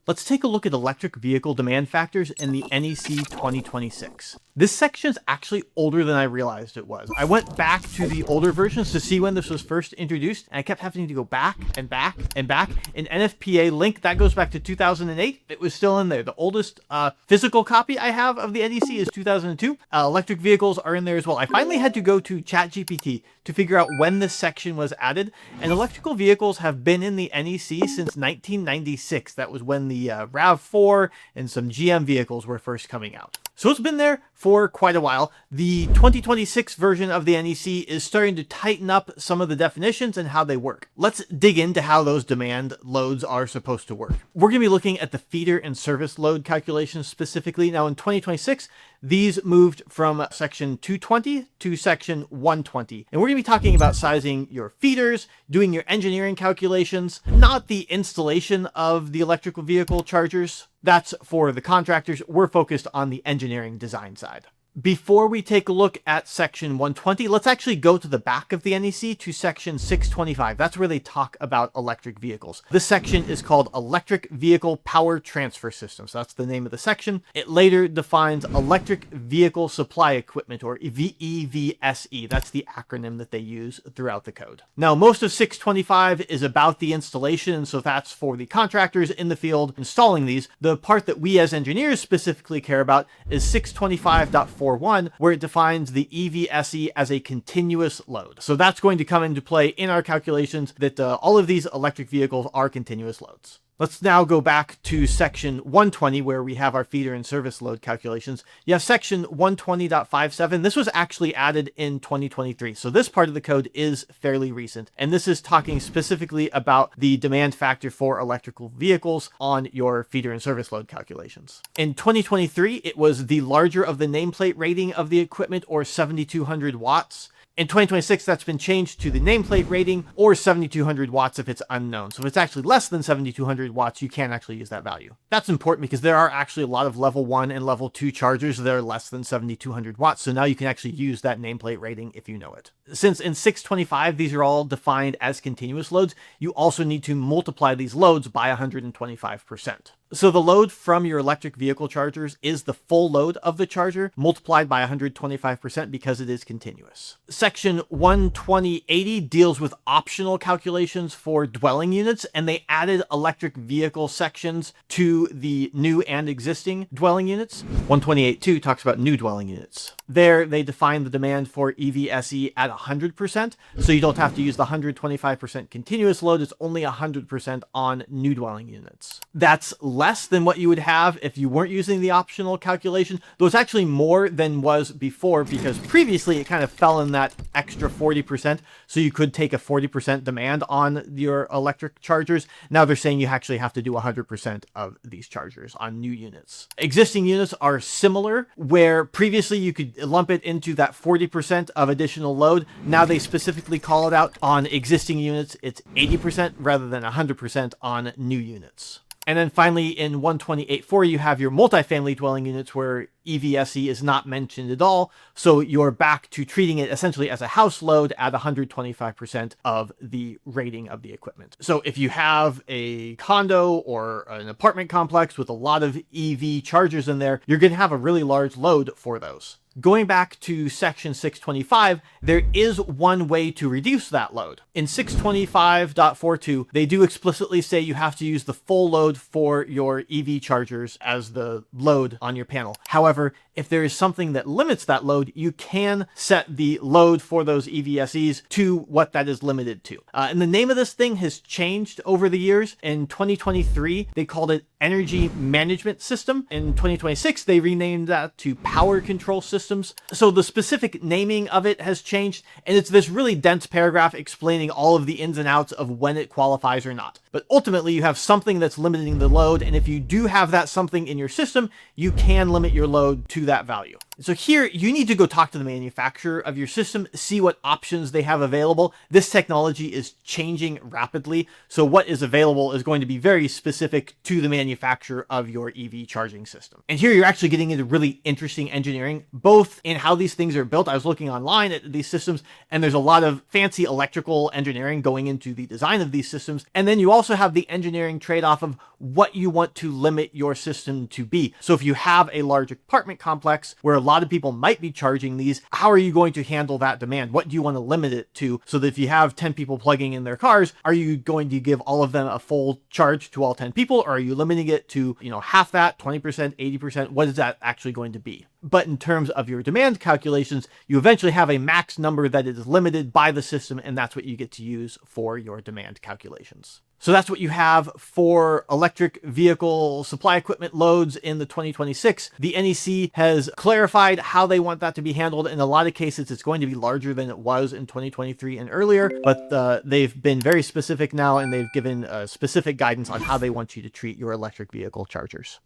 Let's take a look at electric vehicle demand factors in the NEC 2026. This section is actually older than I realized it was. I went back to the older versions to see when this was first introduced, and I kept having to go back and back and back. In NFPA link, that goes back to 2008. It was still in there. The oldest physical copy I have of the NEC is 2002. Electric vehicles are in there as well. I finally had to go to ChatGPT to figure out when this section was added, and electrical vehicles have been in the NEC since 1996. That was when the RAV4 and some GM vehicles were first coming out. So it's been there for quite a while. The 2026 version of the NEC is starting to tighten up some of the definitions and how they work. Let's dig into how those demand loads are supposed to work. We're going to be looking at the feeder and service load calculations specifically. Now in 2026, these moved from section 220 to section 120. And we're going to be talking about sizing your feeders, doing your engineering calculations, not the installation of the electrical vehicle chargers. That's for the contractors. We're focused on the engineering design side. Before we take a look at section 120, let's actually go to the back of the NEC to section 625. That's where they talk about electric vehicles. This section is called Electric Vehicle Power Transfer Systems. That's the name of the section. It later defines Electric Vehicle Supply Equipment, or EVSE. That's the acronym that they use throughout the code. Now, most of 625 is about the installation, and so that's for the contractors in the field installing these. The part that we as engineers specifically care about is 625.4. where it defines the EVSE as a continuous load. So that's going to come into play in our calculations that all of these electric vehicles are continuous loads. Let's now go back to section 120 where we have our feeder and service load calculations. You have section 120.57. This was actually added in 2023. So this part of the code is fairly recent. And this is talking specifically about the demand factor for electrical vehicles on your feeder and service load calculations. In 2023, it was the larger of the nameplate rating of the equipment, or 7,200 watts. In 2026, that's been changed to the nameplate rating, or 7,200 watts if it's unknown. So if it's actually less than 7,200 watts, you can't actually use that value. That's important because there are actually a lot of level 1 and level 2 chargers that are less than 7,200 watts. So now you can actually use that nameplate rating if you know it. Since in 625, these are all defined as continuous loads, you also need to multiply these loads by 125%. So the load from your electric vehicle chargers is the full load of the charger multiplied by 125% because it is continuous. Section 120.80 deals with optional calculations for dwelling units, and they added electric vehicle sections to the new and existing dwelling units. 128.2 talks about new dwelling units. There, they define the demand for EVSE at 100%, so you don't have to use the 125% continuous load. It's only 100% on new dwelling units. That's less than what you would have if you weren't using the optional calculation, though it's actually more than was before, because previously it kind of fell in that extra 40%, so you could take a 40% demand on your electric chargers. Now they're saying you actually have to do 100% of these chargers on new units. Existing units are similar, where previously you could lump it into that 40% of additional load. Now they specifically call it out on existing units. It's 80% rather than 100% on new units. And then finally in 128.4, you have your multifamily dwelling units where EVSE is not mentioned at all. So you're back to treating it essentially as a house load at 125% of the rating of the equipment. So if you have a condo or an apartment complex with a lot of EV chargers in there, you're going to have a really large load for those. Going back to section 625, there is one way to reduce that load. In 625.42, they do explicitly say you have to use the full load for your EV chargers as the load on your panel. However, if there is something that limits that load, you can set the load for those EVSEs to what that is limited to. And the name of this thing has changed over the years. In 2023, they called it Energy Management System. In 2026, they renamed that to Power Control Systems. So the specific naming of it has changed, and it's this really dense paragraph explaining all of the ins and outs of when it qualifies or not. But ultimately, you have something that's limiting the load, and if you do have that something in your system, you can limit your load to that value. So here you need to go talk to the manufacturer of your system, see what options they have available. This technology is changing rapidly, so what is available is going to be very specific to the manufacturer of your EV charging system. And here you're actually getting into really interesting engineering, both in how these things are built. I was looking online at these systems, and there's a lot of fancy electrical engineering going into the design of these systems. And then you also have the engineering trade-off of what you want to limit your system to be. So if you have a large apartment complex where a lot of people might be charging these, how are you going to handle that demand? What do you want to limit it to? So that if you have 10 people plugging in their cars, are you going to give all of them a full charge to all 10 people? Or are you limiting it to, half that, 20%, 80%? What is that actually going to be? But in terms of your demand calculations, you eventually have a max number that is limited by the system, and that's what you get to use for your demand calculations. So that's what you have for electric vehicle supply equipment loads in the 2026. The NEC has clarified how they want that to be handled. In a lot of cases, it's going to be larger than it was in 2023 and earlier, but they've been very specific now, and they've given specific guidance on how they want you to treat your electric vehicle chargers.